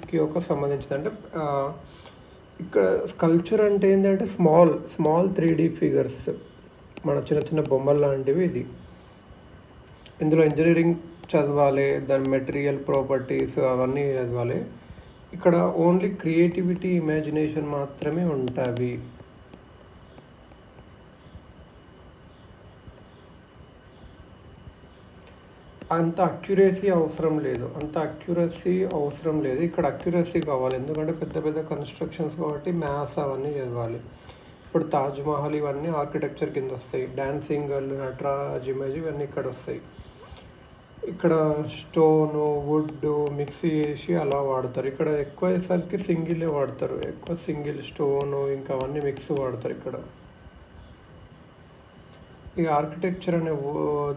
కి ఒక సంబంధించింది. అంటే ఇక్కడ స్కల్ప్చర్ అంటే ఏంటంటే స్మాల్ 3D ఫిగర్స్, మన చిన్న చిన్న బొమ్మలు లాంటివి. ఇది ఇందులో ఇంజనీరింగ్ చదవాలి, దాని మెటీరియల్ ప్రాపర్టీస్ అవన్నీ చదవాలి. ఇక్కడ ఓన్లీ క్రియేటివిటీ, ఇమాజినేషన్ మాత్రమే ఉంటాయి. అంత అక్యురసీ అవసరం లేదు. ఇక్కడ అక్యురసీ కావాలి, ఎందుకంటే పెద్ద పెద్ద కన్స్ట్రక్షన్స్ కాబట్టి మ్యాథ్స్ అవన్నీ చదవాలి. ఇప్పుడు తాజ్మహల్ ఇవన్నీ ఆర్కిటెక్చర్ కింద వస్తాయి. డాన్సింగ్ గర్ల్, నటరాజ్ ఇమేజ్ ఇవన్నీ ఇక్కడ వస్తాయి. ఇక్కడ స్టోను, వుడ్ మిక్సీ చేసి అలా వాడతారు. ఇక్కడ ఎక్కువసరికి సింగిలే వాడతారు, ఎక్కువ సింగిల్ స్టోను ఇంకా అవన్నీ మిక్స్ వాడతారు ఇక్కడ. ఈ ఆర్కిటెక్చర్ అనే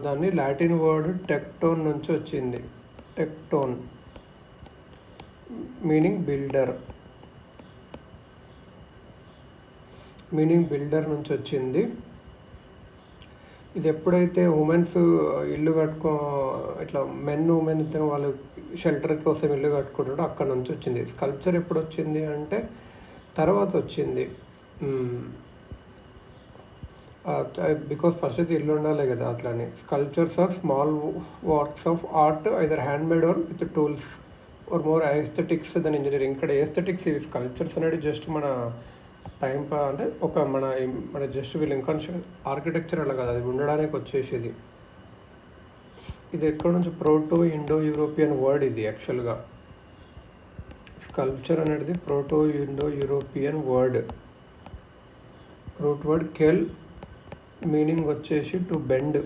దాన్ని లాటిన్ వర్డ్ టెక్టోన్ నుంచి వచ్చింది. టెక్టోన్ మీనింగ్ బిల్డర్ నుంచి వచ్చింది. ఇది ఎప్పుడైతే ఉమెన్స్ ఇల్లు ఇట్లా ఉమెన్ ఇద్దరు వాళ్ళు షెల్టర్ కోసం ఇల్లు కట్టుకుంటారో అక్కడ నుంచి వచ్చింది. స్కల్ప్చర్ ఎప్పుడు వచ్చింది అంటే తర్వాత వచ్చింది. బికాస్ ఫస్ట్ అయితే ఇల్లు ఉండాలి కదా, అట్లానే sculptures are small works of art either handmade or with tools are more aesthetics than engineering. ఇక్కడ ఎస్థెటిక్స్ ఇవి. స్కల్ప్చర్స్ అనేది జస్ట్ మన అంటే మన జస్ట్ వీళ్ళు ఇంకా ఆర్కిటెక్చర్ అలా కాదు, అది ఉండడానికి వచ్చేసేది. ఇది ఎక్కడ నుంచి ప్రోటో ఇండో యూరోపియన్ వర్డ్ ఇది. యాక్చువల్గా స్కల్ప్చర్ అనేది proto Indo European word. Root word kel, meaning వచ్చేసి టు బెండ్.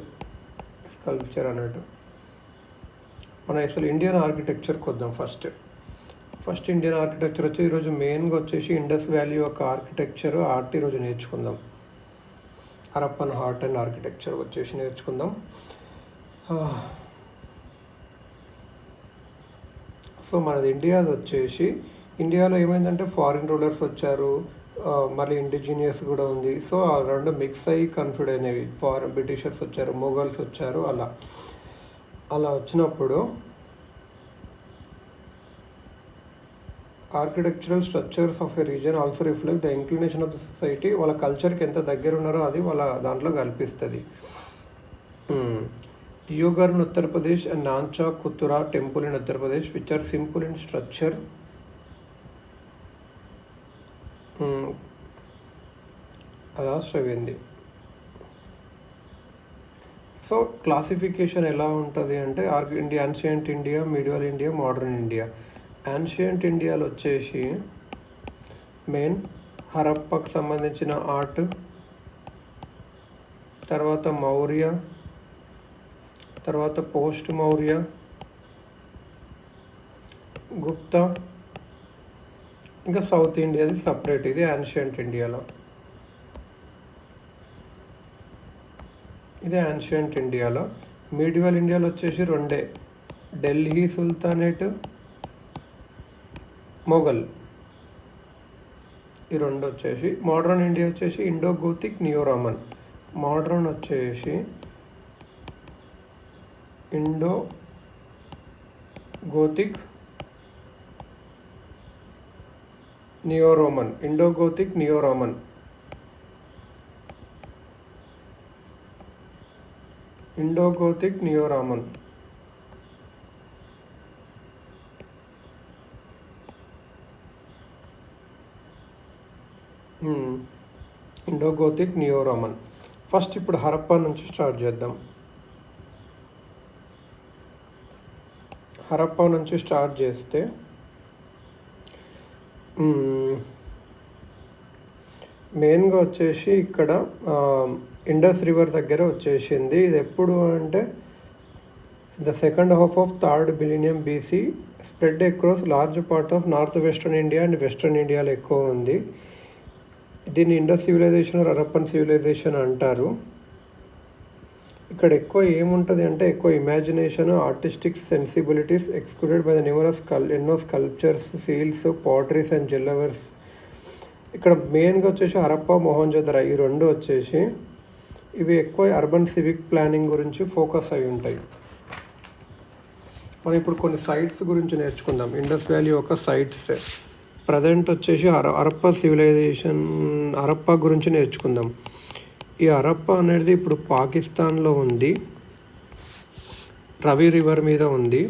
స్కల్ప్చర్ అన్నట్టు. మన అసలు ఇండియన్ ఆర్కిటెక్చర్కి వద్దాం. ఫస్ట్ ఇండియన్ ఆర్కిటెక్చర్ వచ్చి ఈరోజు మెయిన్గా వచ్చేసి ఇండస్ వ్యాలీ యొక్క ఆర్కిటెక్చర్ ఆర్ట్ ఈరోజు నేర్చుకుందాం. హరప్పన్ ఆర్ట్ అండ్ ఆర్కిటెక్చర్ వచ్చేసి నేర్చుకుందాం. సో మనది ఇండియాది వచ్చేసి, ఇండియాలో ఏమైందంటే ఫారిన్ రూలర్స్ వచ్చారు, మళ్ళీ ఇండిజినియస్ కూడా ఉంది. సో ఆ రెండు మిక్స్ అయ్యి కన్ఫ్యూడ్ అయినవి. బ్రిటిషర్స్ వచ్చారు, మొఘల్స్ వచ్చారు. అలా వచ్చినప్పుడు architectural structures of a region also reflect the inclination of the society. వాళ్ళ కల్చర్కి ఎంత దగ్గర ఉన్నారో అది వాళ్ళ దాంట్లో కల్పిస్తుంది. Deogarh in Uttar Pradesh and Nachna Kuthara temple in Uttar Pradesh which are simple in structure. అలా చదివింది. సో క్లాసిఫికేషన్ ఎలా ఉంటుంది అంటే ancient India, medieval India, modern India. Ancient ఇండియాలో వచ్చేసి మెయిన్ హరప్పకు సంబంధించిన ఆర్ట్, తర్వాత మౌర్య, తర్వాత పోస్ట్ మౌర్య, గుప్తా, ఇంకా సౌత్ ఇండియాది సపరేట్. ఇది యాన్షియంట్ ఇండియాలో. ఇది యాన్షియంట్ ఇండియాలో. మీడియల్ ఇండియాలో వచ్చేసి రెండే, ఢిల్లీ సుల్తానేట్, మొఘల్. ఈ రెండు వచ్చేసి. మోడర్న్ ఇండియా వచ్చేసి Indo Gothic, neo Roman. Modern వచ్చేసి Indo Gothic, neo Roman. Indo Gothic, neo Roman. Indo Gothic, neo Roman. Indo Gothic, neo Roman. First ఇప్పుడు హరప్పా నుంచి స్టార్ట్ చేద్దాం. హరప్పా నుంచి స్టార్ట్ చేస్తే మెయిన్గా వచ్చేసి ఇక్కడ ఇండస్ రివర్ దగ్గర వచ్చేసింది. ఇది ఎప్పుడు అంటే the second half of 3rd millennium BC, spread across large part of north western India and western ఇండియాలో ఎక్కువ ఉంది. దీన్ని ఇండస్ సివిలైజేషన్, హరప్పన్ సివిలైజేషన్ అంటారు. ఇక్కడ ఎక్కువ ఏముంటుంది అంటే ఎక్కువ imagination, artistic sensibilities excluded by the ఎన్నో స్కల్ప్చర్స్, సీల్స్, పాటరీస్ అండ్ జెల్లవర్స్. ఇక్కడ మెయిన్గా వచ్చేసి హరప్పా, మొహంజోదరో ఈ రెండు వచ్చేసి ఇవి ఎక్కువ అర్బన్ సివిక్ ప్లానింగ్ గురించి ఫోకస్ అయి ఉంటాయి. మనం ఇప్పుడు కొన్ని సైట్స్ గురించి నేర్చుకుందాం. ఇండస్ వ్యాలీ యొక్క సైట్స్ ప్రజెంట్ వచ్చేసి హరప్పా సివిలైజేషన్, హరప్పా గురించి నేర్చుకుందాం. ఈ హరప్పా అనేది ఇప్పుడు పాకిస్తాన్లో ఉంది, రవి రివర్ మీద ఉంది.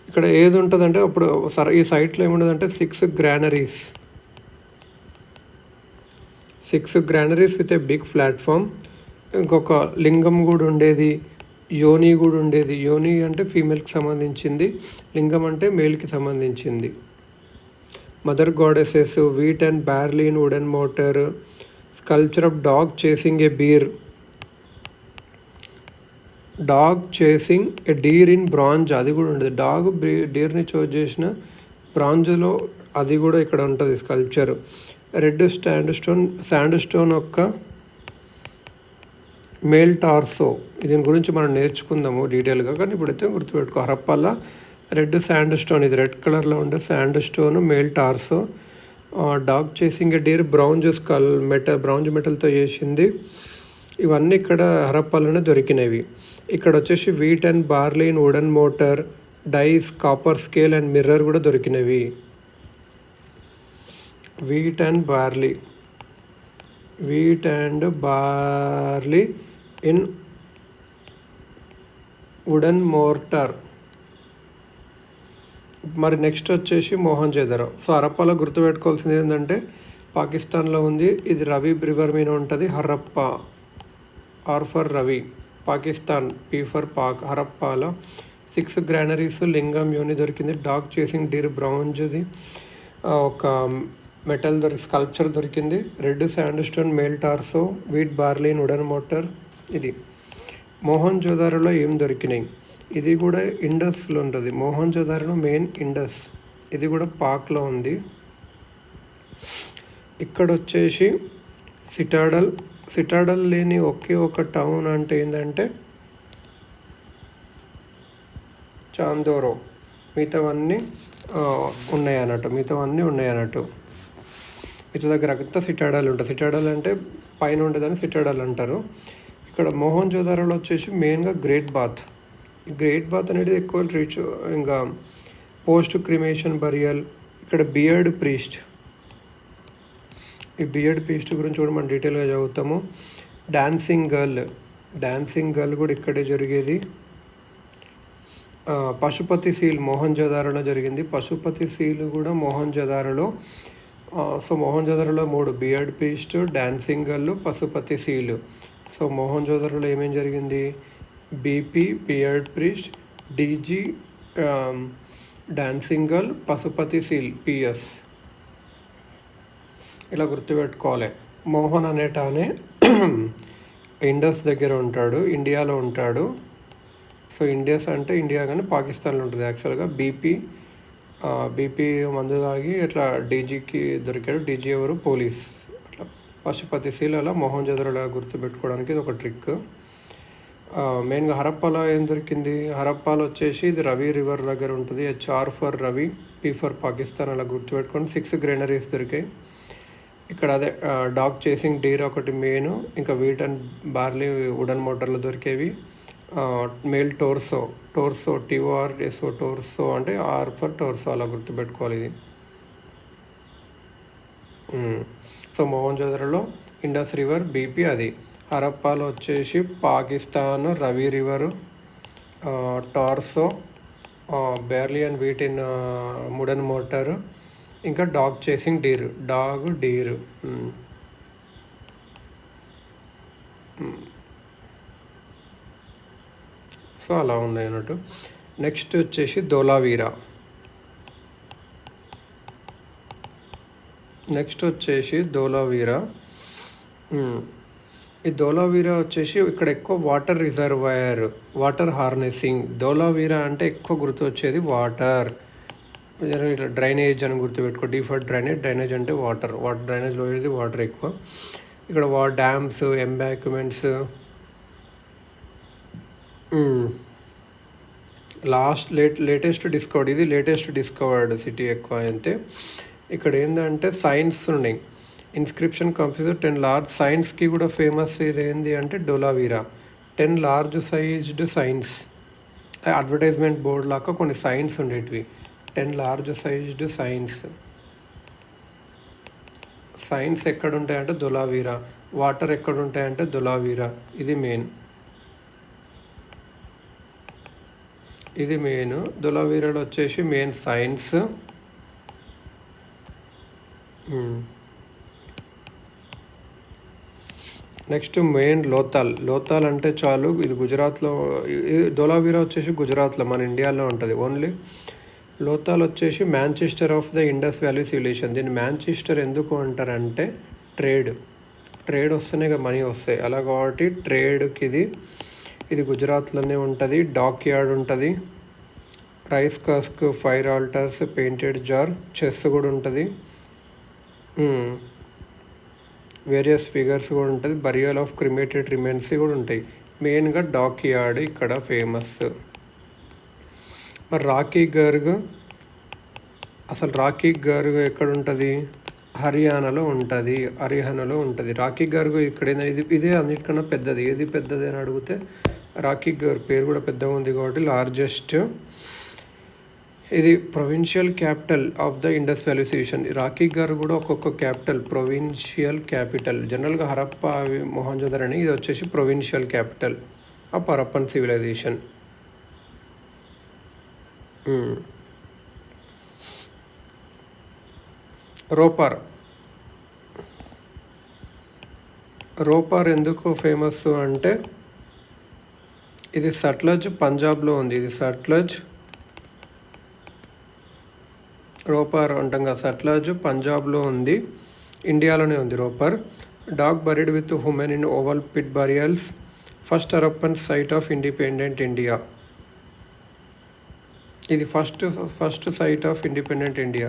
ఇక్కడ ఏది ఉంటుందంటే అప్పుడు ఈ సైట్లో ఏముంటుందంటే 6 granaries with a big platform. ఇంకొక లింగం కూడా ఉండేది, యోని కూడా ఉండేది. యోని అంటే ఫీమేల్కి సంబంధించింది, లింగం అంటే మేల్కి సంబంధించింది. Mother goddesses, wheat and barley in wooden motor, sculpture of dog chasing a Deere in bronze, అది కూడా ఉండేది. డీర్ని చోజ్ చేసిన బ్రాంజ్లో అది కూడా ఇక్కడ ఉంటుంది స్కల్ప్చర్. రెడ్ శాండ్ స్టోన్ యొక్క మేల్ టార్సో, దీని గురించి మనం నేర్చుకుందాము డీటెయిల్గా. కానీ ఇప్పుడైతే గుర్తుపెట్టుకో, హరప్పాలో రెడ్ శాండ్ స్టోన్, ఇది రెడ్ కలర్లో ఉండే sand stone, male torso. Dog chasing a deer, bronze మెటల్తో చేసింది. ఇవన్నీ ఇక్కడ హరప్పాలోనే దొరికినవి. ఇక్కడ వచ్చేసి wheat and barley in wooden mortar, dice, copper scale and mirror కూడా దొరికినవి. Wheat and barley in wooden mortar. మరి నెక్స్ట్ వచ్చేసి మొహంజోదారో. సో హరప్పాలో గుర్తుపెట్టుకోవాల్సింది ఏంటంటే పాకిస్తాన్లో ఉంది, ఇది రవి రివర్ మీద ఉంటుంది. Harappa, R for Ravi, Pakistan, P for Pak. హరప్పాలో 6 గ్రానరీస్, లింగం, యోని దొరికింది. డాగ్ చేసింగ్ డీర్, బ్రౌంజ్ది ఒక మెటల్ స్కల్ప్చర్ దొరికింది. Red sand stone, male torso, wheat, barley, wooden mortar. ఇది మొహంజోదారోలో ఏం దొరికినాయి, ఇది కూడా ఇండస్లో ఉంటుంది. మొహంజోదారోలో మెయిన్ ఇండస్, ఇది కూడా పాక్లో ఉంది. ఇక్కడ వచ్చేసి సిటాడల్ లేని ఒకే ఒక టౌన్ అంటే ఏంటంటే చాందోరో. మిగతావన్నీ ఉన్నాయన్నట్టు. ఇట్ల దగ్గర అంతా సిటాడల్ ఉంటుంది. సిటాడల్ అంటే పైన ఉండేదని సిటాడల్ అంటారు. ఇక్కడ మొహంజోదారోలో వచ్చేసి మెయిన్గా గ్రేట్ బాత్ అనేది ఎక్కువ రీచ్. ఇంకా పోస్ట్ క్రిమేషన్ బరియల్, ఇక్కడ బియర్డ్ ప్రీస్ట్. ఈ బియర్డ్ ప్రీస్ట్ గురించి కూడా మనం డీటెయిల్గా చదువుతాము. డాన్సింగ్ గర్ల్ కూడా ఇక్కడే జరిగేది. పశుపతి సీల్ మొహంజోదారోలో జరిగింది. పశుపతి సీల్ కూడా మొహంజోదారోలో. సో మొహంజోదారోలో 3: beard priest, dancing girl, Pashupati seal. So మొహంజోదారోలో ఏమేం జరిగింది? BP, beard priest, DG, dancing girl, Pashupati seal, PS. ఇలా గుర్తుపెట్టుకోవాలి. మోహన్ అనేటానే ఇండస్ దగ్గర ఉంటాడు, ఇండియాలో ఉంటాడు. సో ఇండియస్ అంటే ఇండియా కానీ పాకిస్తాన్లో ఉంటుంది యాక్చువల్గా. బీపీ మందు తాగి ఇట్లా డీజీకి దొరికాడు. డీజీ ఎవరు? పోలీస్. అట్లా పశుపతి సీల్. అలా మొహంజోదారోలో గుర్తుపెట్టుకోవడానికి ఇది ఒక ట్రిక్. మెయిన్గా హరప్పాలో ఏం దొరికింది? హరప్పాలో వచ్చేసి ఇది రవి రివర్ దగ్గర ఉంటుంది. HR for Ravi, P for Pakistan. అలా గుర్తుపెట్టుకొని 6 గ్రెనరీస్ దొరికాయి. ఇక్కడ అదే డాగ్ చేసింగ్ డీర్ ఒకటి మెయిన్, ఇంకా వీట్ అండ్ బార్లీ వుడెన్ మోటార్లు దొరికేవి. మేల్ టోర్సో, TORSO టోర్సో అంటే R ఫర్ టోర్సో. అలా గుర్తుపెట్టుకోవాలి ఇది. సో మొహంజోదారోలో ఇండస్ రివర్, BP అది. హరప్పాలో వచ్చేసి Pakistan, Ravi river, torso, barley and wheat in wooden motor, ఇంకా డాగ్ చేసింగ్ డీర్. సో అలా ఉన్నాయి అన్నట్టు. నెక్స్ట్ వచ్చేసి ధోలావీరా. ఈ ధోలావీరా వచ్చేసి ఇక్కడ ఎక్కువ water reservoir, water harnessing. Dholavira అంటే ఎక్కువ గుర్తు వచ్చేది వాటర్. ఇట్లా డ్రైనేజ్ అని గుర్తుపెట్టుకో. D ఫర్ డ్రైనేజ్ అంటే వాటర్. డ్రైనేజ్లో ఏది వాటర్ ఎక్కువ. ఇక్కడ డ్యామ్స్, ఎంబాంక్మెంట్స్. లేటెస్ట్ డిస్కవర్డ్ సిటీ ఎక్కువ అయితే. ఇక్కడ ఏంటంటే సైన్స్ ఉన్నాయి. ఇన్స్క్రిప్షన్ కంప్యూటర్ 10 లార్జ్ సైన్స్కి కూడా ఫేమస్ ఇది ఏంది అంటే Dholavira. 10 large sized signs advertisement board లాగా కొన్ని సైన్స్ ఉండేటివి, 10 లార్జ్ సైజ్డ్ సైన్స్ ఎక్కడుంటాయంటే ధొలావీరా, వాటర్ ఎక్కడుంటాయంటే ధొలావీరా. ఇది మెయిన్ ధొలావీరాలో వచ్చేసి main signs. Next main Lothal అంటే చాలు, ఇది గుజరాత్లో. ధోలావీరా వచ్చేసి గుజరాత్లో, మన ఇండియాలో ఉంటుంది ఓన్లీ. లోతాల్ వచ్చేసి Manchester of the Indus valley civilization. దీన్ని మాంచెస్టర్ ఎందుకు అంటారంటే ట్రేడ్ వస్తేనే మనీ వస్తాయి, అలా కాబట్టి ట్రేడ్కి ఇది గుజరాత్లోనే ఉంటుంది. డాక్ యార్డ్ ఉంటుంది, rice husk, fire altars, painted jar, chess కూడా ఉంటుంది, వేరియస్ ఫిగర్స్ కూడా ఉంటుంది, బరియల్ ఆఫ్ క్రిమేటెడ్ రిమైన్స్ కూడా ఉంటాయి. మెయిన్గా డాక్ యార్డ్ ఇక్కడ ఫేమస్. మరి రాఖీ గర్గ్ ఎక్కడ ఉంటుంది? హర్యానాలో ఉంటుంది. రాఖీ గర్గ్ ఇక్కడ ఇదే అన్నిటికన్నా పెద్దది. ఏది పెద్దది అని అడిగితే రాఖీ గర్గ్ పేరు కూడా పెద్దగా ఉంది కాబట్టి లార్జెస్ట్. ఇది provincial capital of the Indus valley civilization. Rakhigarhi కూడా ఒక్కొక్క క్యాపిటల్, ప్రొవిన్షియల్ క్యాపిటల్. జనరల్గా హరప్ప మొహంజోదరో అని ఇది వచ్చేసి provincial capital of Harappan civilization. Ropar ఎందుకు ఫేమస్ అంటే ఇది సట్లజ్ పంజాబ్లో ఉంది. రోపార్ అంటాం కదా, సట్లజ్ పంజాబ్లో ఉంది, ఇండియాలోనే ఉంది Ropar. Dog buried with human in oval pit burials, first Harappan site of independent India. ఇది first site of independent India,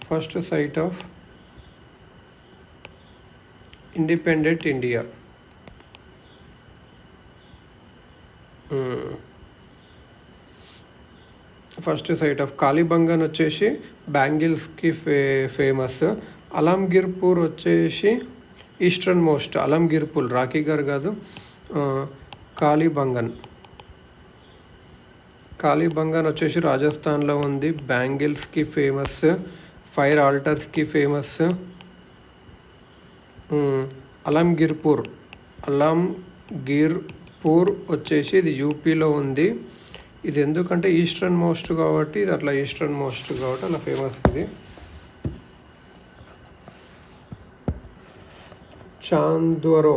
first site of independent India. First site of Kalibangan వచ్చేసి బ్యాంగిల్స్కి ఫేమస్. అలంగిర్పూర్ వచ్చేసి ఈస్టర్న్ మోస్ట్. అలంగిర్పూర్ రాఖీ గర్ కాదు, కాళీబంగన్ వచ్చేసి రాజస్థాన్లో ఉంది. బ్యాంగిల్స్కి ఫేమస్, ఫైర్ ఆల్టర్స్కి ఫేమస్. అలంగిర్పూర్ వచ్చేసి ఇది యూపీలో ఉంది. ఇది ఎందుకంటే ఈస్టర్న్ మోస్ట్ కాబట్టి ఇది అట్లా అలా ఫేమస్. ఇది చాంద్వరో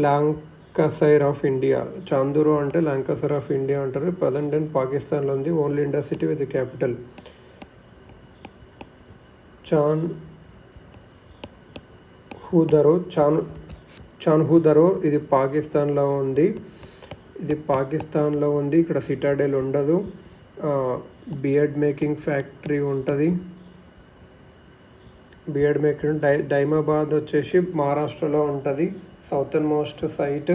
లాంకసైర్ ఆఫ్ ఇండియా. చాందూరో అంటే లాంకసైర్ ఆఫ్ ఇండియా అంటారు. ప్రజెంట్ అండ్ పాకిస్తాన్లో ఉంది. Only India city with capital Chanhudaro. ఇది పాకిస్తాన్లో ఉంది. ఇక్కడ సిటాడెల్ ఉండదు. బియర్డ్ మేకింగ్ ఫ్యాక్టరీ ఉంటుంది. దైమాబాద్ వచ్చేసి మహారాష్ట్రలో ఉంటుంది, సౌతర్న్ మోస్ట్ సైట్.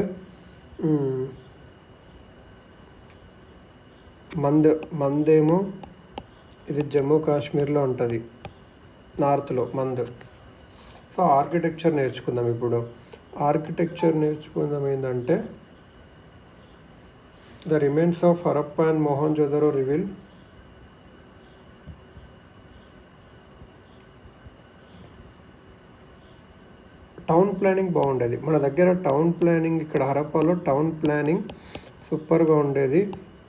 మందేమో ఇది జమ్మూ కాశ్మీర్లో ఉంటుంది, నార్త్లో మంద్. సో ఆర్కిటెక్చర్ నేర్చుకుందాం ఇప్పుడు. ఏంటంటే the remains of Harappa and Mohenjodaro reveal town planning బాగుండేది మన దగ్గర. టౌన్ ప్లానింగ్ ఇక్కడ హరప్పాలో టౌన్ ప్లానింగ్ సూపర్గా ఉండేది.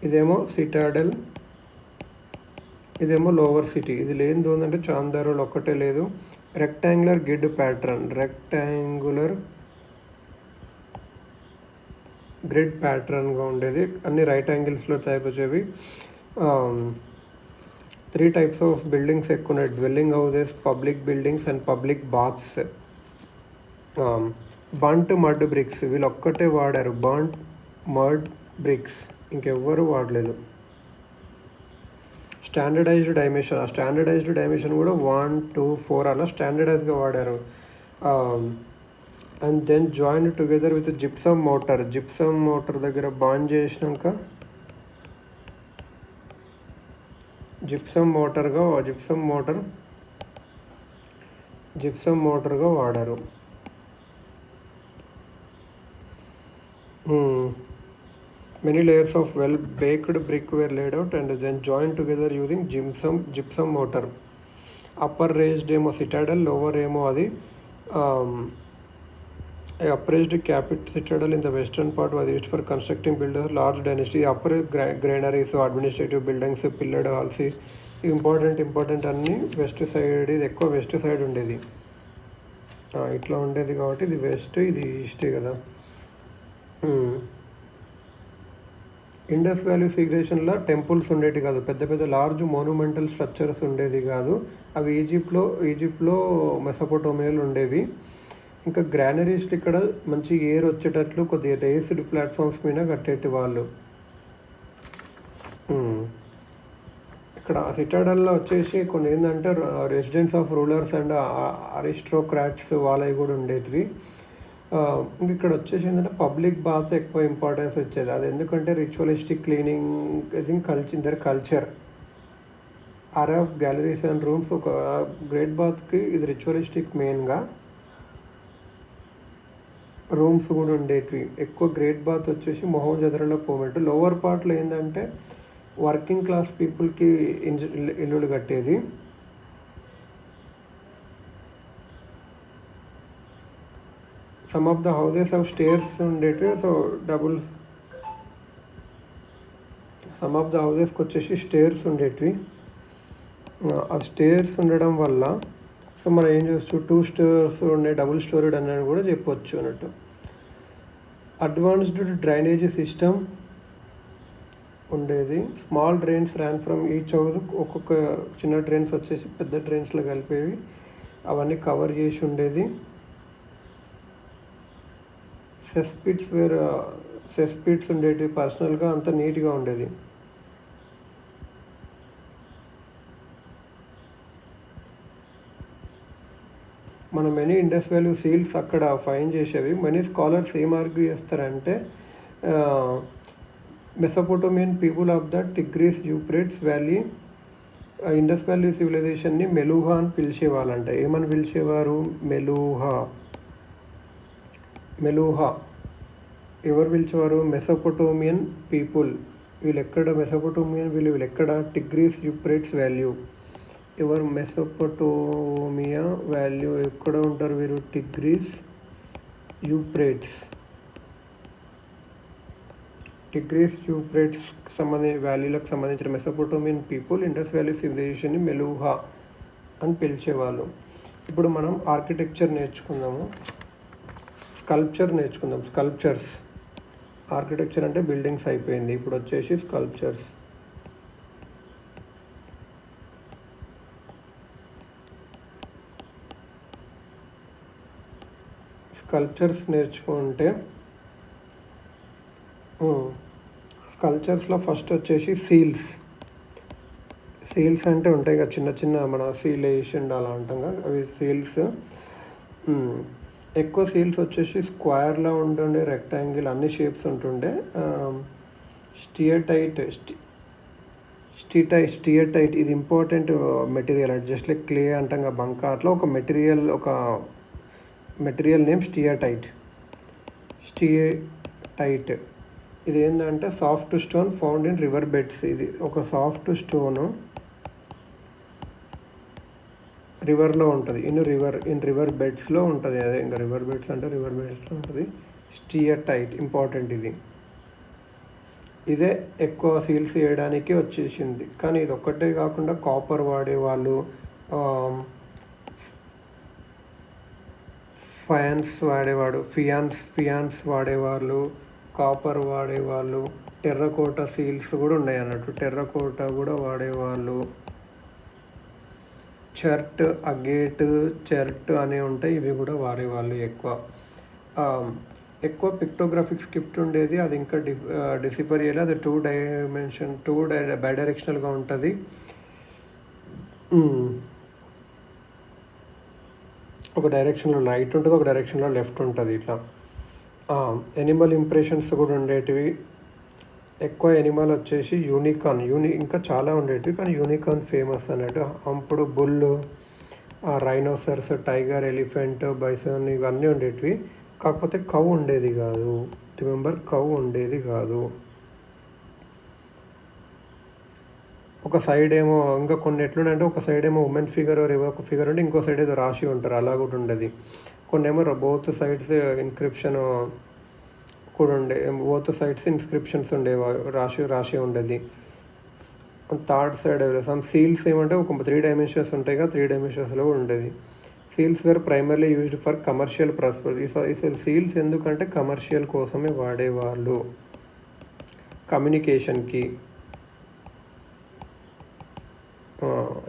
ఇదేమో సిటాడెల్, ఇదేమో లోవర్ సిటీ. ఇది లేనిది ఉందంటే చాందారోలో ఒక్కటే లేదు. రెక్టాంగులర్ గ్రిడ్ ప్యాటర్న్గా ఉండేది. అన్ని రైట్ యాంగిల్స్లో తయారుచేవి. 3 types ఆఫ్ బిల్డింగ్స్ ఎక్కువ ఉన్నాయి: dwelling houses, public buildings and public baths. Burnt mud bricks వీళ్ళు ఒక్కటే వాడారు. బంట్ మడ్ బ్రిక్స్ ఇంకెవ్వరూ వాడలేదు. స్టాండర్డైజ్డ్ డైమెన్షన్, ఆ స్టాండర్డైజ్డ్ డైమెన్షన్ కూడా 1, 2, 4 అలా స్టాండర్డైజ్గా వాడారు. And then join together with gypsum mortar దగ్గర బాండ్ చేసినాక జిప్సమ్ మోటార్గా వాడారు. Many layers of well-baked brick were laid out and then joined together using gypsum mortar. Upper raised ఏమో citadel, lower ఏమో అది upraised citadel in the western part was used for constructing builders large dynasty. Upper granaries, administrative buildings, pillared halls, important అన్నీ west side. ఇది ఎక్కువ west side ఉండేది, ఇట్లా ఉండేది కాబట్టి ఇది వెస్ట్, ఇది ఈస్టే కదా. ఇండస్ వ్యాలీ సివిలైజేషన్లో టెంపుల్స్ ఉండేవి కాదు, పెద్ద పెద్ద లార్జ్ మోనుమెంటల్ స్ట్రక్చర్స్ ఉండేది కాదు. అవి ఈజిప్ట్లో మెసపోటోమియాలో ఉండేవి. ఇంకా గ్రానరీస్లు ఇక్కడ మంచి ఎయిర్ వచ్చేటట్లు కొద్దిగా రేస్డ్ ప్లాట్ఫామ్స్ మీద కట్టేటి వాళ్ళు. ఇక్కడ సిటాడల్లో వచ్చేసి కొన్ని ఏంటంటే residence of rulers and aristocrats వాళ్ళవి కూడా ఉండేటివి. ఇంక ఇక్కడ వచ్చేసి ఏంటంటే పబ్లిక్ బాత్ ఎక్కువ ఇంపార్టెన్స్ వచ్చేది. అది ఎందుకంటే ritualistic cleaning their culture. Array of galleries and rooms. ఒక గ్రేట్ బాత్కి ఇది రిచువలిస్టిక్ మెయిన్గా. రూమ్స్ కూడా ఉండేటివి ఎక్కువ. గ్రేట్ బాత్ వచ్చేసి మొహంజదరలో పోమెంట్. లోవర్ పార్ట్లో ఏంటంటే వర్కింగ్ క్లాస్ పీపుల్కి ఇల్లులు కట్టేది. Some of the houses of stairs ఉండేటివి. సో సమ్ ఆఫ్ ద హౌసెస్కి వచ్చేసి స్టేర్స్ ఉండేటివి. ఆ స్టేర్స్ ఉండడం వల్ల సో మనం ఏం చేస్తూ 2 స్టోర్స్ ఉండే డబుల్ స్టోరీడ్ అని కూడా చెప్పవచ్చు అన్నట్టు. అడ్వాన్స్డ్ డ్రైనేజీ సిస్టమ్ ఉండేది. Small drains ran from each house. ఒక్కొక్క చిన్న డ్రైన్స్ వచ్చేసి పెద్ద డ్రైన్స్లో కలిపేవి. అవన్నీ కవర్ చేసి ఉండేది. సెస్పిట్స్ ఉండేవి. పర్సనల్గా అంత నీట్గా ఉండేది. మన మెనీ ఇండస్ వ్యాలీ సీల్స్ అక్కడ ఫైన్ చేసేవి. మనీ స్కాలర్స్ ఏం ఆర్గ్యూ చేస్తారంటే Mesopotamian people of the Tigris Euphrates valley Indus valley సివిలైజేషన్ని మెలూహా అని పిలిచేవాళ్ళంట. ఏమని పిలిచేవారు? మెలూహా. ఎవరు పిలిచేవారు? Mesopotamian people. వీళ్ళు ఎక్కడ టిగ్రీస్ యూఫ్రేట్స్ వాల్యూ. ఎవరు? మెసపోటోమియా వాల్యూ ఎక్కడ ఉంటారు వీరు? టిగ్రీస్ యూఫ్రేట్స్. టిగ్రీస్ యూఫ్రేట్స్ వ్యాలీలకు సంబంధించిన మెసపోటోమియన్ పీపుల్ ఇండస్ వ్యాలీ సివిలైజేషన్ని మెలూహా అని పిలిచేవాళ్ళు. ఇప్పుడు మనం ఆర్కిటెక్చర్ నేర్చుకుందాము, స్కల్ప్చర్ నేర్చుకుందాం. స్కల్ప్చర్స్. ఆర్కిటెక్చర్ అంటే బిల్డింగ్స్ అయిపోయింది. ఇప్పుడు వచ్చేసి స్కల్ప్చర్స్. స్కల్ప్చర్స్ నేర్చుకుంటే స్కల్ప్చర్స్లో ఫస్ట్ వచ్చేసి సీల్స్ అంటే ఉంటాయి కదా చిన్న చిన్న, మన సీల్ వేసిండు అలా అంటాం కదా, అవి సీల్స్. ఎక్కువ సీల్స్ వచ్చేసి స్క్వేర్లో ఉంటుండే, రెక్టాంగిల్, అన్ని షేప్స్ ఉంటుండే. స్టియటైట్ ఇది important material. Just like clay అంటాం కదా బంక, అట్లా ఒక మెటీరియల్ నేమ్ స్టియటైట్. ఇది ఏంటంటే soft stone found in river beds. ఇది ఒక సాఫ్ట్ స్టోను రివర్లో ఉంటుంది. ఇన్ రివర్ బెడ్స్లో ఉంటుంది. అదే ఇంకా రివర్ బెడ్స్ అంటే రివర్ బెడ్స్లో ఉంటుంది. Steatite important. ఇదే ఎక్కువ సీల్స్ వేయడానికి వచ్చేసింది. కానీ ఇది ఒక్కటే కాకుండా కాపర్ వాడేవాళ్ళు, ఫియాన్స్ వాడేవాళ్ళు, కాపర్ వాడేవాళ్ళు, టెర్రకోటా సీల్స్ కూడా ఉన్నాయి అన్నట్టు. టెర్రకోటా కూడా వాడేవాళ్ళు. చర్ట్ అనే ఉంటాయి, ఇవి కూడా వాడేవాళ్ళు ఎక్కువ పిక్టోగ్రాఫిక్ స్క్రిప్ట్ ఉండేది. అది ఇంకా డిసిపరియల్. అది 2 బైడైరెక్షనల్గా ఉంటుంది. ఒక డైరెక్షన్లో రైట్ ఉంటుంది, ఒక డైరెక్షన్లో లెఫ్ట్ ఉంటుంది. ఇట్లా ఎనిమల్ ఇంప్రెషన్స్ కూడా ఉండేటివి. ఎక్కువ ఎనిమల్ వచ్చేసి యూనికార్న్ ఇంకా చాలా ఉండేటివి, కానీ యూనికార్న్ ఫేమస్ అన్నట్టు. అప్పుడు bull, rhinoceros, tiger, elephant, bison ఇవన్నీ ఉండేటివి. కాకపోతే కౌ ఉండేది కాదు. రిమెంబర్, కౌ ఉండేది కాదు. ఒక సైడ్ ఏమో ఇంకా కొన్ని ఎట్లుండే ఒక సైడ్ ఏమో ఉమెన్ ఫిగర్ ఒక ఫిగర్ ఉంటే ఇంకో సైడ్ ఏదో రాసి ఉంటారు, అలా కూడా ఉండేది. కొన్ని ఏమో బోత్ సైడ్స్ ఇన్స్క్రిప్షన్ కూడా ఉండే, బోత్ సైడ్స్ ఇన్స్క్రిప్షన్స్ ఉండేవి, రాసి ఉండేది. థర్డ్ సైడ్ సమ్ సీల్స్ ఏమంటే ఒక 3 డైమెన్షన్స్ ఉంటాయి కదా, 3 డైమెన్షన్స్లో కూడా ఉండేది. Seals were primarily used for commercial purpose. ఈ సీల్స్ ఎందుకంటే కమర్షియల్ కోసమే వాడేవాళ్ళు, కమ్యూనికేషన్కి.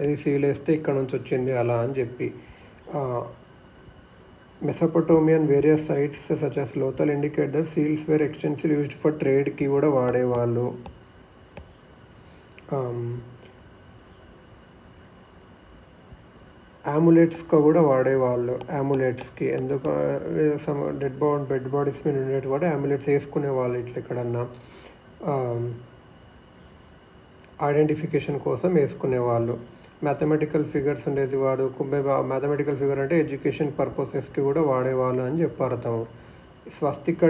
ఇది సీల్ వేస్తే ఇక్కడ నుంచి వచ్చింది అలా అని చెప్పి. Mesopotamian various sites such as Lothal indicate that seals were extensive used for ట్రేడ్కి కూడా వాడేవాళ్ళు. యాములెట్స్గా కూడా వాడేవాళ్ళు, యాములెట్స్కి ఎందుకు బెడ్ బాడీస్ మీద ఉండేటి కూడా యాములెట్స్ వేసుకునేవాళ్ళు ఇట్లా ఎక్కడన్నా ఐడెంటిఫికేషన్ కోసం వేసుకునేవాళ్ళు. మ్యాథమెటికల్ ఫిగర్స్ ఉండేది, మ్యాథమెటికల్ ఫిగర్ అంటే ఎడ్యుకేషన్ పర్పసెస్కి కూడా వాడేవాళ్ళు అని చెప్పారు తము. స్వస్తిక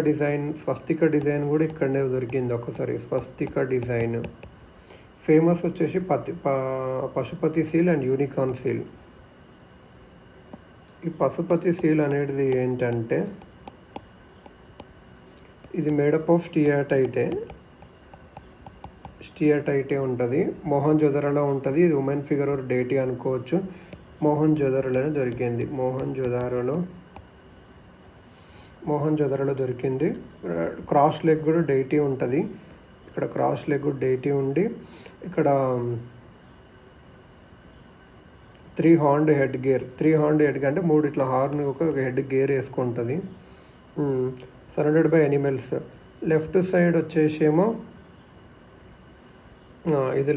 డిజైన్ కూడా ఇక్కడనే దొరికింది ఒకసారి. స్వస్తిక డిజైన్ ఫేమస్ వచ్చేసి Pashupati seal and unicorn seal. ఈ పశుపతి సీల్ అనేది ఏంటంటే ఇది మేడప్ ఆఫ్ స్టియాటైటే ఉంటుంది. మొహంజొదరోలో ఉంటుంది. ఇది ఉమెన్ ఫిగర్ ఆర్ డేటీ అనుకోవచ్చు. మొహంజొదరోలోనే దొరికింది. మొహంజొదరోలో దొరికింది. క్రాస్ లెగ్ కూడా డేటీ ఉంటుంది. ఇక్కడ క్రాస్ లెగ్ డేటీ ఉండి ఇక్కడ 3 హార్న్డ్ హెడ్ గేర్ అంటే 3 ఇట్లా హార్న్ ఒక హెడ్ గేర్ వేసుకుంటుంది. Surrounded by animals. Left side వచ్చేసేమో ఇది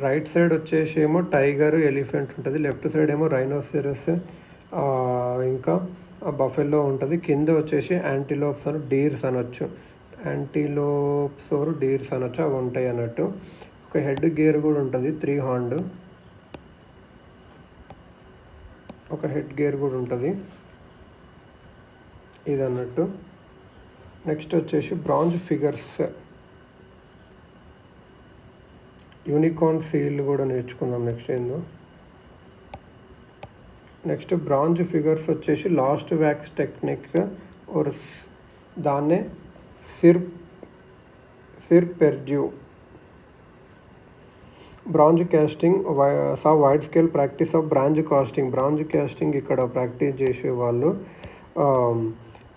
రైట్ సైడ్ వచ్చేసేమో టైగర్, ఎలిఫెంట్ ఉంటుంది. లెఫ్ట్ సైడ్ ఏమో రైనోసెరస్ ఇంకా బఫెల్లో ఉంటుంది. కింద వచ్చేసి యాంటీలోప్స్ అని డీర్స్ అనొచ్చు. అవి ఉంటాయి అన్నట్టు. ఒక హెడ్ గేర్ కూడా ఉంటుంది, 3 హార్న్డ్ ఒక హెడ్ గేర్ కూడా ఉంటుంది ఇది అన్నట్టు. నెక్స్ట్ వచ్చేసి బ్రాంజ్ ఫిగర్స్, యూనికార్న్ సీల్ కూడా నేర్చుకుందాం నెక్స్ట్ ఏందో. నెక్స్ట్ బ్రాంజ్ ఫిగర్స్ వచ్చేసి లాస్ట్ వ్యాక్స్ టెక్నిక్ और దాన్నే cire perdue. Bronze casting wide scale practice of bronze casting ఇక్కడ ప్రాక్టీస్ చేసేవాళ్ళు.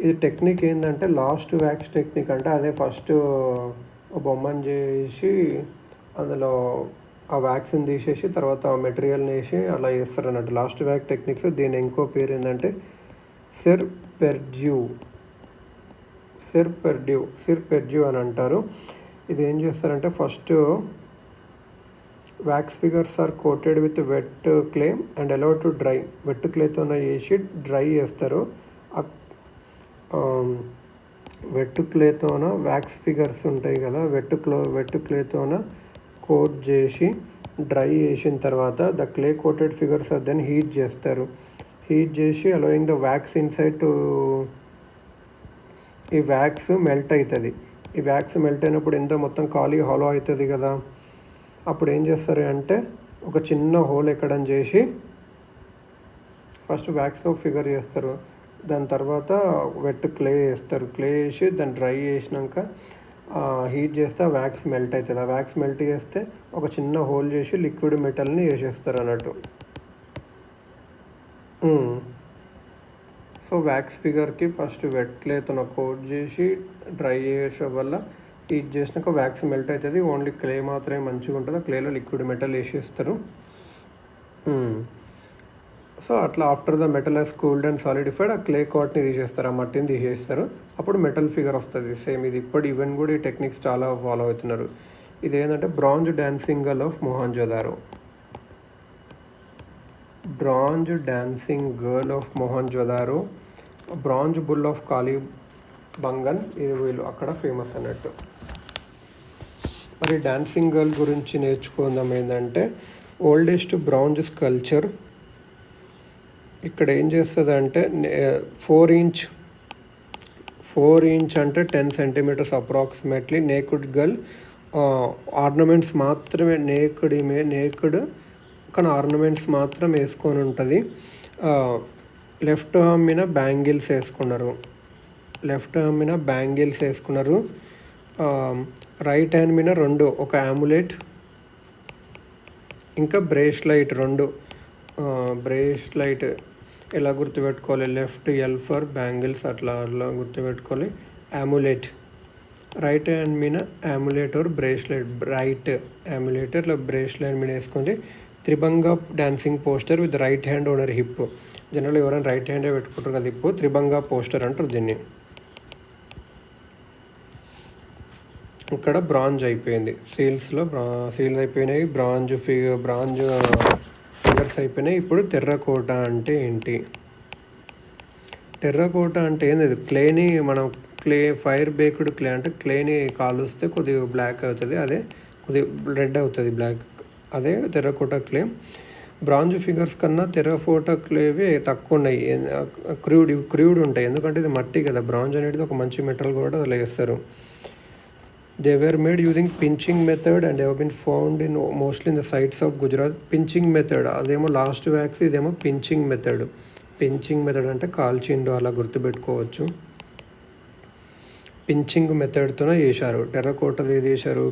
ఇది టెక్నిక్ ఏంటంటే లాస్ట్ వ్యాక్స్ టెక్నిక్ అంటే అదే ఫస్ట్ బొమ్మను చేసి అందులో ఆ వ్యాక్స్ని తీసేసి తర్వాత మెటీరియల్ని వేసి అలా చేస్తారు అన్నట్టు లాస్ట్ వ్యాక్ టెక్నిక్స్. దీని ఇంకో పేరు ఏంటంటే సిర్ పెర్జ్యూ అని అంటారు. ఇది ఏం చేస్తారంటే first wax figures are coated with wet clay and allow to dry. Wet క్లేతోనే వేసి డ్రై చేస్తారు. వెట్ క్లేతోన వ్యాక్స్ ఫిగర్స్ ఉంటాయి కదా, వెట్ క్లేతోన కోట్ చేసి డ్రై చేసిన తర్వాత the clay coated figures are then heat చేసి allowing the wax inside to. ఈ వ్యాక్స్ మెల్ట్ అవుతుంది. ఈ వ్యాక్స్ మెల్ట్ అయినప్పుడు ఎంత మొత్తం ఖాళీ హాలో అవుతుంది కదా, అప్పుడు ఏం చేస్తారు అంటే ఒక చిన్న హోల్ ఎక్కడం చేసి ఫస్ట్ వ్యాక్స్తో ఫిగర్ చేస్తారు. దాని తర్వాత వెట్ క్లే వేసి దాన్ని డ్రై చేసినాక హీట్ చేస్తే ఆ వ్యాక్స్ మెల్ట్ అవుతుంది. ఆ వ్యాక్స్ మెల్ట్ చేస్తే ఒక చిన్న హోల్ చేసి లిక్విడ్ మెటల్ని వేసేస్తారు అన్నట్టు. సో వ్యాక్స్ ఫిగర్కి ఫస్ట్ వెట్ క్లేతో కోట్ చేసి డ్రై చేసే వల్ల హీట్ చేసినాక వ్యాక్స్ మెల్ట్ అవుతుంది. ఓన్లీ క్లే మాత్రమే మంచిగా ఉంటుంది. క్లేలో లిక్విడ్ మెటల్ వేసేస్తారు. సో అట్లా after the metal has cooled and solidified ఆ క్లే కాట్ని తీసేస్తారు, ఆ మట్టిని తీసేస్తారు. అప్పుడు మెటల్ ఫిగర్ వస్తుంది. సేమ్ ఇది ఇప్పుడు ఈవెన్ కూడా ఈ టెక్నిక్స్ చాలా ఫాలో అవుతున్నారు. ఇది ఏంటంటే bronze dancing girl of Mohenjodaro. Bronze bull of Kalibangan, ఇది వీళ్ళు అక్కడ ఫేమస్ అన్నట్టు. మరి డాన్సింగ్ గర్ల్ గురించి నేర్చుకుందాం. ఏంటంటే ఓల్డెస్ట్ బ్రాంజ్ స్కల్ప్చర్ ఇక్కడ ఏం చేస్తుంది అంటే 4 ఇంచ్ అంటే 10 centimetres approximately naked girl ornaments మాత్రమే, నేకుడ్ కానీ ఆర్నమెంట్స్ మాత్రం వేసుకొని ఉంటుంది. లెఫ్ట్ ఆర్మ్ మీద బ్యాంగిల్స్ వేసుకున్నారు. రైట్ హ్యాండ్ మీద 2 ఒక యాములెట్ ఇంకా బ్రేస్లైట్ 2. బ్రేస్లైట్ ఎలా గుర్తుపెట్టుకోవాలి, లెఫ్ట్ ఎల్ ఫర్ బ్యాంగిల్స్ అట్లా గుర్తుపెట్టుకోవాలి. యాములెట్ రైట్ హ్యాండ్ మీద amulet or bracelet, right amulet ఇట్లా బ్రేస్లెట్ మీద వేసుకొని tribhanga dancing posture with right hand on her hip. General ఎవరైనా రైట్ హ్యాండే పెట్టుకుంటారు కదా హిప్, త్రిభంగా పోస్టర్ అంటారు దీన్ని. ఇక్కడ బ్రాంజ్ అయిపోయింది, సీల్స్ అయిపోయినాయి, బ్రాంజ్ ఫిగర్స్ అయిపోయినాయి. ఇప్పుడు టెర్రకోట అంటే ఏంటి? టెర్రకోట అంటే ఏంది? క్లేని మనం ఫైర్ బేక్డ్ క్లే అంటే క్లేని కాలుస్తే కొద్దిగా బ్లాక్ అవుతుంది, అదే కొద్దిగా రెడ్ అవుతుంది బ్లాక్, అదే టెర్రకోట క్లే. బ్రాంజ్ ఫిగర్స్ కన్నా టెర్రకోట క్లేవి తక్కువ ఉన్నాయి, క్రూడ్ ఉంటాయి, ఎందుకంటే ఇది మట్టి కదా. బ్రాంజ్ అనేది ఒక మంచి మెటల్ కూడా అలా వేస్తారు. They were made using pinching method and have been found in mostly in the sites of Gujarat. Pinching method అదేమో లాస్ట్ వ్యాక్స్, ఇదేమో పించింగ్ మెథడ్. పించింగ్ మెథడ్ అంటే కాల్చిండు అలా గుర్తుపెట్టుకోవచ్చు. పించింగ్ మెథడ్తోనే చేశారు. టెర్రకోటది ఏది చేశారు?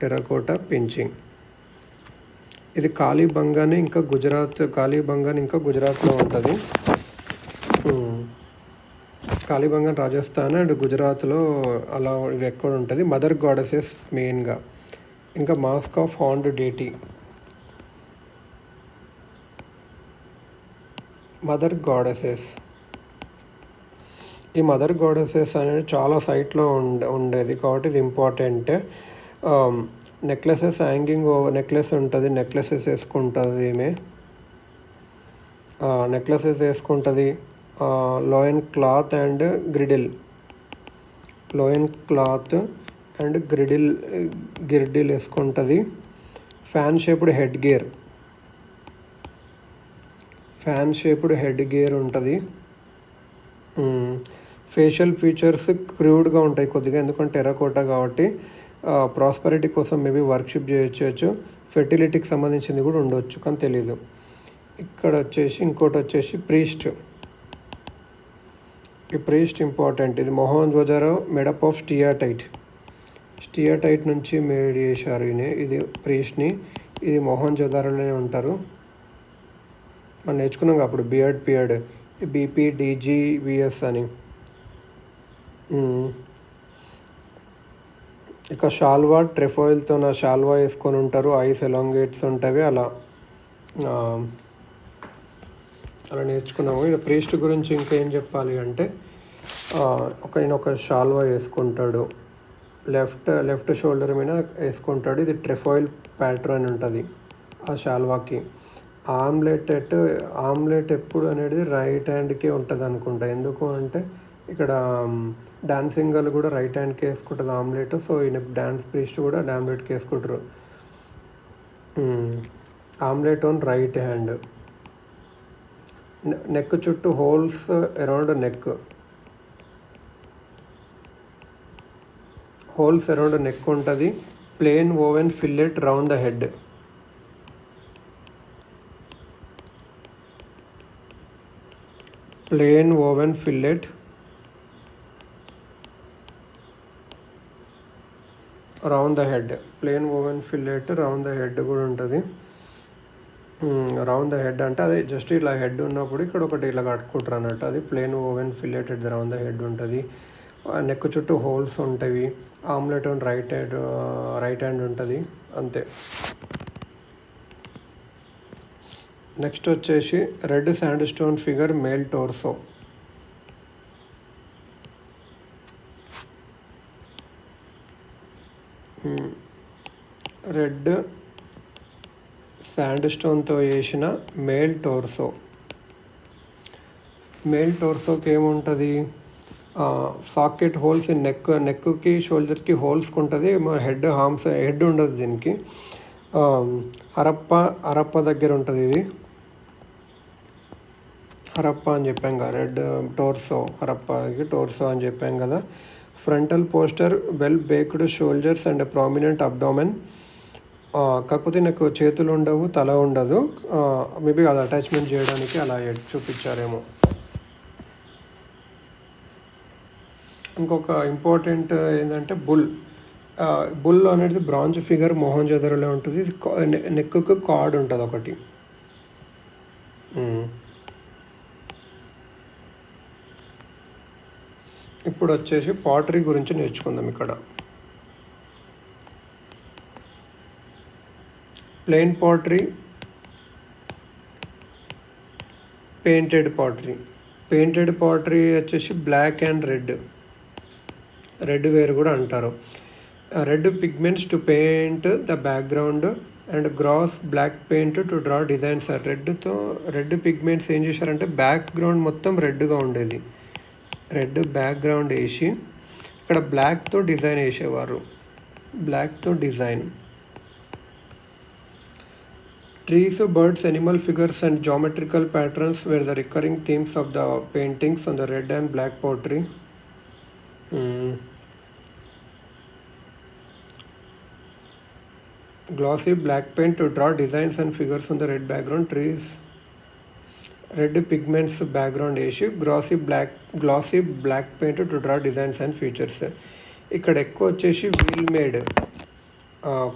Terracotta pinching. ఇది కాళీబంగాని ఇంకా గుజరాత్లో ఉంటుంది. కాళీబంగన్ రాజస్థాన్ అండ్ గుజరాత్లో అలా ఇవి ఎక్కడ ఉంటుంది. మదర్ గాడెసెస్ మెయిన్గా. ఇంకా mask of horned deity, mother goddesses. ఈ మదర్ గాడెసెస్ అనేది చాలా సైట్లో ఉండేది కాబట్టి ఇది important. Necklaces hanging over necklace ఉంటుంది, నెక్లెసెస్ వేసుకుంటుంది. లోయన్ క్లాత్ అండ్ గ్రిడిల్ వేసుకుంటుంది. ఫ్యాన్ షేప్డ్ హెడ్ గేర్ ఉంటుంది. ఫేషియల్ ఫీచర్స్ క్రూడ్గా ఉంటాయి కొద్దిగా, ఎందుకంటే టెర్రకోట కాబట్టి. ప్రాస్పరిటీ కోసం మేబీ వర్క్షిప్ చేయొచ్చు, ఫెర్టిలిటీకి సంబంధించింది కూడా ఉండొచ్చు కానీ తెలీదు. ఇక్కడ ఇంకోటి వచ్చేసి ప్రీస్ట్. ఈ ప్రీస్ట్ ఇంపార్టెంట్. ఇది మొహంజోదారో మేడప్ ఆఫ్ స్టియాటైట్ నుంచి మేడ్ చేశారు ఇది ప్రీస్ట్ని. ఇది మొహంజోదారోలోనే ఉంటారు. మనం నేర్చుకున్నాం అప్పుడు బియర్డ్ BPDGVS అని. ఇక షాల్వా ట్రెఫాయిల్తో షాల్వా వేసుకొని ఉంటారు, ఐస్ ఎలాంగేట్స్ ఉంటాయి అలా నేర్చుకున్నాము. ఇక్కడ ప్రీస్ట్ గురించి ఇంకా ఏం చెప్పాలి అంటే ఒక షాల్వా వేసుకుంటాడు, లెఫ్ట్ షోల్డర్ మీద వేసుకుంటాడు. ఇది ట్రెఫాయిల్ ప్యాటర్న్ ఉంటుంది ఆ షాల్వాకి. ఆమ్లెట్ ఎప్పుడు అనేది రైట్ హ్యాండ్కే ఉంటుంది అనుకుంటా, ఎందుకు అంటే ఇక్కడ డాన్సింగ్ గర్ల్ కూడా రైట్ హ్యాండ్కి వేసుకుంటుంది ఆమ్లెట్. సో ఈయన డాన్స్ ప్రీస్ట్ కూడా ఆమ్లెట్కి వేసుకుంటారు. Armlet on right hand. Neck చుట్టూ హోల్స్ అరౌండ్ నెక్ ఉంటుంది. Plain woven fillet round the head. Plain woven fillet round the head కూడా ఉంటుంది. రౌండ్ ద హెడ్ అంటే అదే జస్ట్ ఇట్లా హెడ్ ఉన్నప్పుడు ఇక్కడ ఒకటి ఇలా కట్టుకుంటారు అన్నట్టు, అది plain woven fillet at the round the head ఉంటుంది. నెక్ చుట్టూ హోల్స్ ఉంటాయి. ఆమ్లెట్ ఆన్ రైట్ హ్యాండ్ ఉంటుంది అంతే. నెక్స్ట్ వచ్చేసి red sand stone figure male torso. Red sand స్టోన్తో చేసిన మేల్ టోర్సోకి ఏముంటుంది? సాకెట్ హోల్స్ ఇన్ నెక్కి షోల్డర్కి హోల్స్కి ఉంటుంది. హెడ్ ఉండదు దీనికి. హరప్ప దగ్గర ఉంటుంది ఇది. హరప్ప అని చెప్పాం కదా, రెడ్ టోర్సో, హరప్పకి టోర్సో అని చెప్పాం కదా. Frontal poster, well baked shoulders and prominent abdomen. కాకపోతే నాకు చేతులు ఉండవు, తల ఉండదు. మేబీ అది అటాచ్మెంట్ చేయడానికి అలా చూపించారేమో. ఇంకొక ఇంపార్టెంట్ ఏంటంటే బుల్ అనేది బ్రాంజ్ ఫిగర్ మొహంజోదరోలో ఉంటుంది. నెక్కు కార్డ్ ఉంటుంది ఒకటి. ఇప్పుడు వచ్చేసి పాటరీ గురించి నేర్చుకుందాం. ఇక్కడ plain pottery, painted pottery. Painted pottery వచ్చేసి బ్లాక్ అండ్ రెడ్ వేర్ కూడా అంటారు. Red pigments to paint the background and gross black paint to draw designs. Red pigments ఏం చేశారంటే బ్యాక్గ్రౌండ్ మొత్తం రెడ్గా ఉండేది. రెడ్ బ్యాక్గ్రౌండ్ వేసి ఇక్కడ బ్లాక్తో డిజైన్ వేసేవారు. బ్లాక్తో design. Trees, birds, animal figures and geometrical patterns were the recurring themes of the paintings on the red and black pottery. Glossy black paint to draw designs and figures on the red background. Trees, red pigments background వేసి glossy black paint to draw designs and features. ఇక్కడ ఎక్కువ వచ్చేసి wheel made,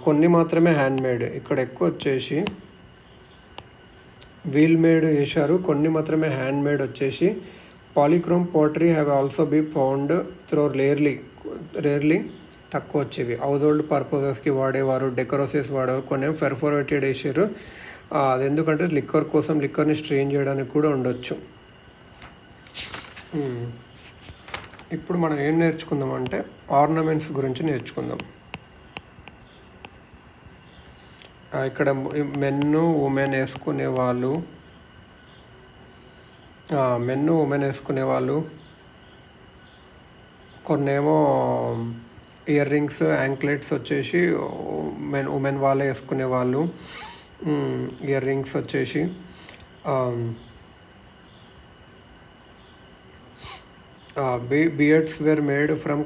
కొన్ని మాత్రమే hand made. ఇక్కడ ఎక్కువ వచ్చేసి wheel made వేశారు, కొన్ని మాత్రమే హ్యాండ్ మేడ్ వచ్చేసి. Polychrome pottery have also be found through rarely తక్కువ వచ్చేవి. హౌస్ హోల్డ్ పర్పసెస్కి వాడేవారు, డెకరేషన్స్ వాడేవారు. కొన్ని పెర్ఫోరేటెడ్ వేసారు. అది ఎందుకంటే లిక్కర్ని స్ట్రెయిన్ చేయడానికి కూడా ఉండొచ్చు. ఇప్పుడు మనం ఏం నేర్చుకుందాం అంటే ఆర్నమెంట్స్ గురించి నేర్చుకుందాం. ఇక్కడ మెన్ ఉమెన్ వేసుకునేవాళ్ళు. కొన్నేమో ఇయర్ రింగ్స్, యాంక్లెట్స్ వచ్చేసి ఉమెన్ వాళ్ళే వేసుకునేవాళ్ళు. ఇయర్ రింగ్స్ వచ్చేసి beards were made from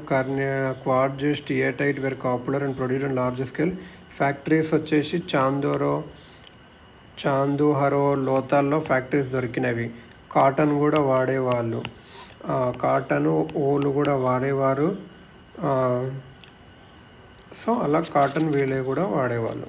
quartz steatite were popular and produced on large scale. Factories వచ్చేసి చాందుహరో లోతాల్లో ఫ్యాక్టరీస్ దొరికినవి. కాటన్ కూడా వాడేవాళ్ళు. కాటను, ఊలు కూడా వాడేవారు. సో అలా కాటన్ వీలే కూడా వాడేవాళ్ళు.